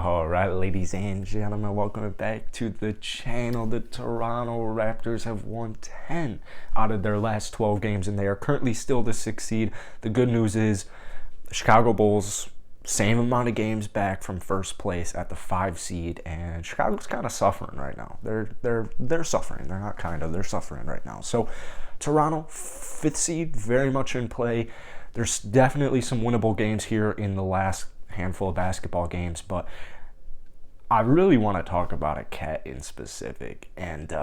All right, ladies and gentlemen, welcome back to the channel. The Toronto Raptors have won 10 out of their last 12 games, and they are currently still the 6th seed. The good news is the Chicago Bulls, same amount of games back from first place at the 5 seed, and Chicago's kind of suffering right now. They're suffering. They're not kind of. They're suffering right now. So Toronto, 5th seed, very much in play. There's definitely some winnable games here in the last handful of basketball games, but I really want to talk about a cat in specific, and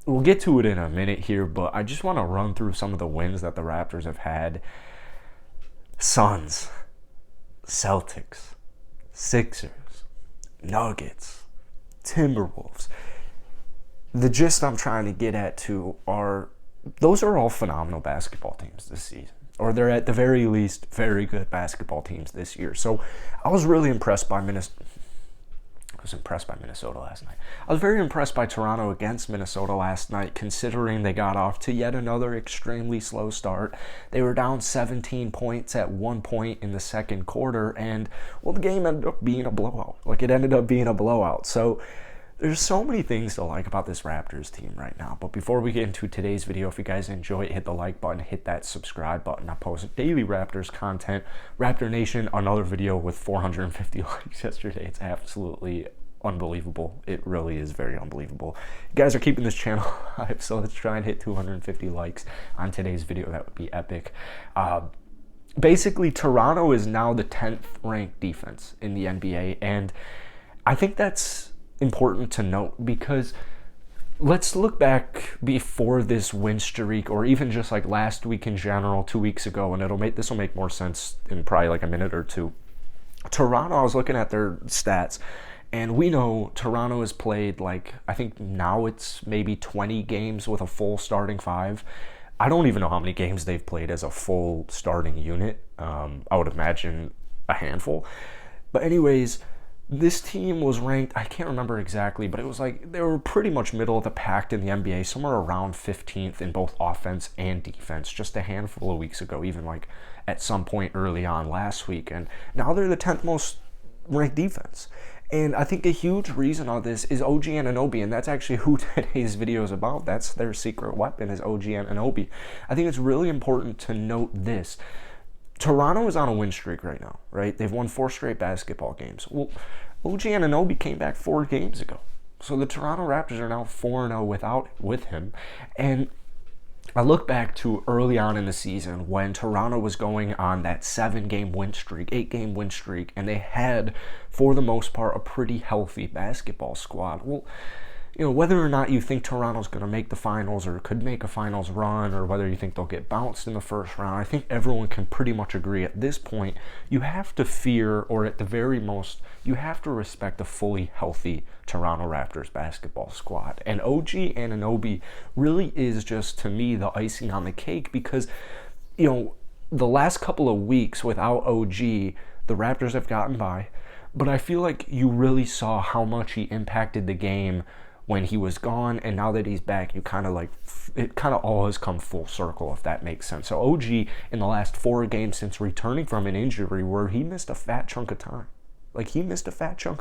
we'll get to it in a minute here, but I just want to run through some of the wins that the Raptors have had. Suns, Celtics, Sixers, Nuggets, Timberwolves. The gist I'm trying to get at too are those are all phenomenal basketball teams this season, or they're at the very least very good basketball teams this year. So I was really impressed by Minnesota. I was impressed by Minnesota last night. I was very impressed by Toronto against Minnesota last night, considering they got off to yet another extremely slow start. They were down 17 points at one point in the second quarter, and, well, the game ended up being a blowout. It ended up being a blowout. So there's so many things to like about this Raptors team right now. But before we get into today's video, if you guys enjoy it, hit the like button, hit that subscribe button. I post daily Raptors content. Raptor Nation, another video with 450 likes yesterday. It's absolutely unbelievable. It really is very unbelievable. You guys are keeping this channel alive, so let's try and hit 250 likes on today's video. That would be epic. Basically, Toronto is now the 10th ranked defense in the NBA, and I think that's important to note, because let's look back before this win streak, or even just like last week in general, 2 weeks ago, and this will make more sense in probably like a minute or two. Toronto, I was looking at their stats, and we know Toronto has played, I think now it's maybe 20 games with a full starting five. I don't even know how many games they've played as a full starting unit. I would imagine a handful. But anyways, this team was ranked, I can't remember exactly, but it was they were pretty much middle of the pack in the NBA, somewhere around 15th in both offense and defense, just a handful of weeks ago, even at some point early on last week. And now they're the 10th most ranked defense. And I think a huge reason on this is OG Anunoby, and that's actually who today's video is about. That's their secret weapon, is OG Anunoby. I think it's really important to note this. Toronto is on a win streak right now, right? They've won 4 straight basketball games. Well, OG Anunoby came back 4 games ago. So the Toronto Raptors are now 4-0 with him. And I look back to early on in the season when Toronto was going on that 7-game win streak, 8-game win streak, and they had, for the most part, a pretty healthy basketball squad. Well, whether or not you think Toronto's going to make the finals or could make a finals run, or whether you think they'll get bounced in the first round, I think everyone can pretty much agree at this point, you have to fear, or at the very most, you have to respect a fully healthy Toronto Raptors basketball squad. And OG Anunoby really is just, to me, the icing on the cake, because, the last couple of weeks without OG, the Raptors have gotten by, but I feel like you really saw how much he impacted the game when he was gone, and now that he's back, it kind of all has come full circle, if that makes sense. So OG, in the last 4 games since returning from an injury where he missed a fat chunk of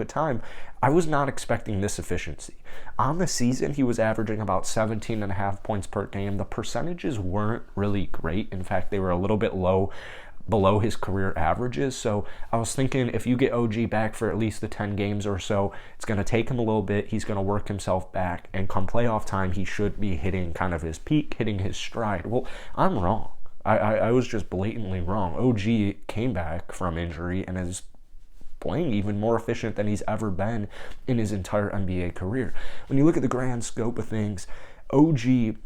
time, I was not expecting this efficiency. On the season, he was averaging about 17.5 points per game. The percentages weren't really great. In fact, they were a little bit below his career averages. So I was thinking, if you get OG back for at least the 10 games or so, it's going to take him a little bit. He's going to work himself back, and come playoff time, he should be hitting kind of his peak, hitting his stride. Well, I'm wrong. I was just blatantly wrong. OG came back from injury and is playing even more efficient than he's ever been in his entire NBA career. When you look at the grand scope of things, OG,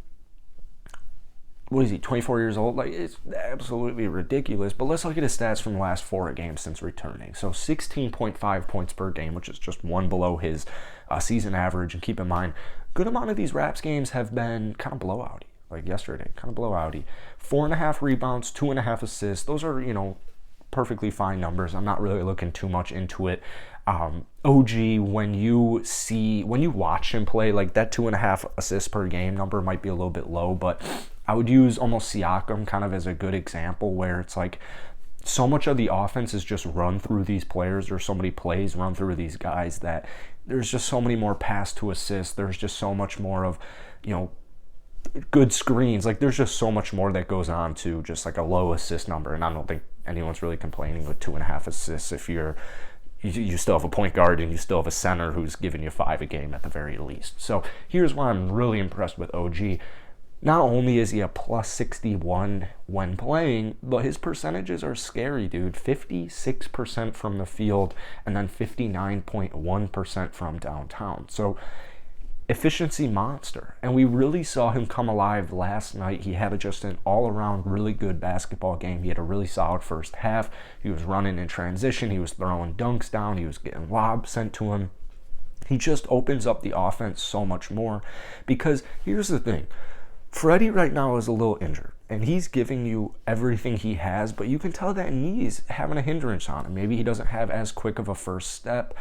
what is he, 24 years old? It's absolutely ridiculous. But let's look at his stats from the last 4 games since returning. So 16.5 points per game, which is just one below his season average. And keep in mind, good amount of these Raps games have been kind of blowouty, like yesterday, kind of blowouty. 4.5 rebounds, 2.5 assists. Those are, perfectly fine numbers. I'm not really looking too much into it. OG, when you watch him play, that 2.5 assists per game number might be a little bit low, but I would use almost Siakam kind of as a good example, where it's so much of the offense is just run through these players. There's so many plays run through these guys that there's just so many more pass to assist. There's just so much more of, good screens. Like, there's just so much more that goes on to just like a low assist number. And I don't think anyone's really complaining with 2.5 assists if you still have a point guard and you still have a center who's giving you 5 a game at the very least. So here's why I'm really impressed with OG. Not only is he a plus 61 when playing, but his percentages are scary, dude. 56% from the field and then 59.1% from downtown. So efficiency monster. And we really saw him come alive last night. He had just an all-around really good basketball game. He had a really solid first half. He was running in transition. He was throwing dunks down. He was getting lobs sent to him. He just opens up the offense so much more because here's the thing. Freddie right now is a little injured, and he's giving you everything he has, but you can tell that knee's having a hindrance on him. Maybe he doesn't have as quick of a first step,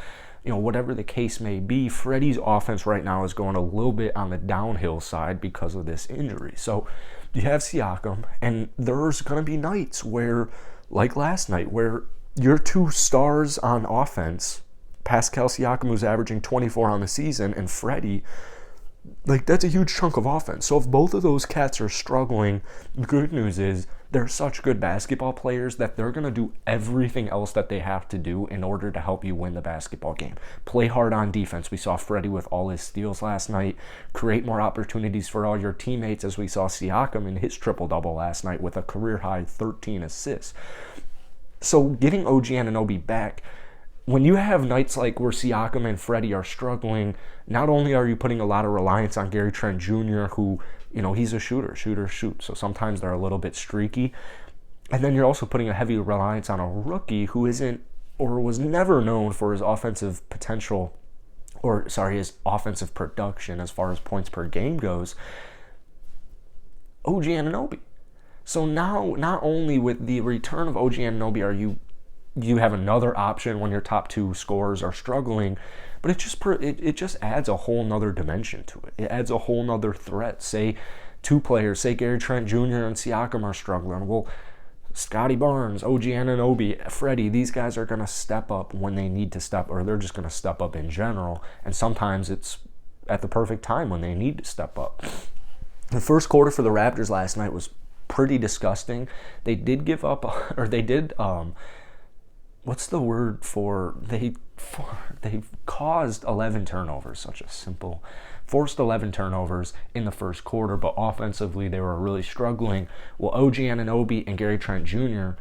whatever the case may be. Freddie's offense right now is going a little bit on the downhill side because of this injury. So you have Siakam, and there's going to be nights where, like last night, where your 2 stars on offense, Pascal Siakam, who's averaging 24 on the season, and Freddie, like, that's a huge chunk of offense. So if both of those cats are struggling, the good news is they're such good basketball players that they're going to do everything else that they have to do in order to help you win the basketball game. Play hard on defense. We saw Freddie with all his steals last night. Create more opportunities for all your teammates, as we saw Siakam in his triple-double last night with a career-high 13 assists. So getting OG Anunoby back, when you have nights like where Siakam and Freddie are struggling, not only are you putting a lot of reliance on Gary Trent Jr., who, he's a shooter, shoot. So sometimes they're a little bit streaky. And then you're also putting a heavy reliance on a rookie who isn't, or was never known for his offensive potential, his offensive production as far as points per game goes, OG Anunoby. So now, not only with the return of OG Anunoby are you have another option when your top 2 scorers are struggling, but it just adds a whole nother dimension to it. It adds a whole nother threat. Say 2 players, say Gary Trent Jr. and Siakam are struggling. Well, Scotty Barnes, OG Anunoby, Freddie, these guys are going to step up when they need to step, or they're just going to step up in general. And sometimes it's at the perfect time when they need to step up. The first quarter for the Raptors last night was pretty disgusting. They did give up, or they did, what's the word for they caused 11 turnovers, such a simple, forced 11 turnovers in the first quarter, but offensively they were really struggling. Well, OG Anunoby and Gary Trent Jr.,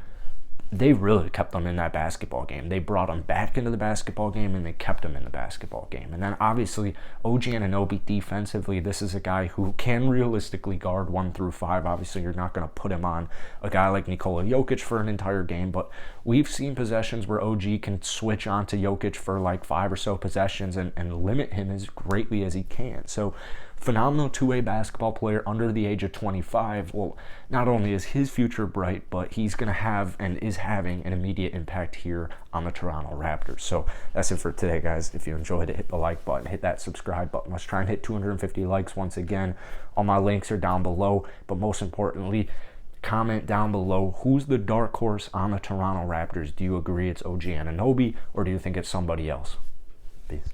they really kept them in that basketball game. They brought them back into the basketball game, and they kept them in the basketball game. And then obviously OG Anunoby defensively, this is a guy who can realistically guard 1 through 5. Obviously you're not going to put him on a guy like Nikola Jokic for an entire game, but we've seen possessions where OG can switch on to Jokic for like 5 or so possessions and limit him as greatly as he can. So phenomenal 2-way basketball player under the age of 25. Well, not only is his future bright, but he's going to have and is having an immediate impact here on the Toronto Raptors. So that's it for today, guys. If you enjoyed it, hit the like button, hit that subscribe button. Let's try and hit 250 likes once again. All my links are down below, but most importantly, comment down below who's the dark horse on the Toronto Raptors. Do you agree it's OG Anunoby, or do you think it's somebody else? Peace.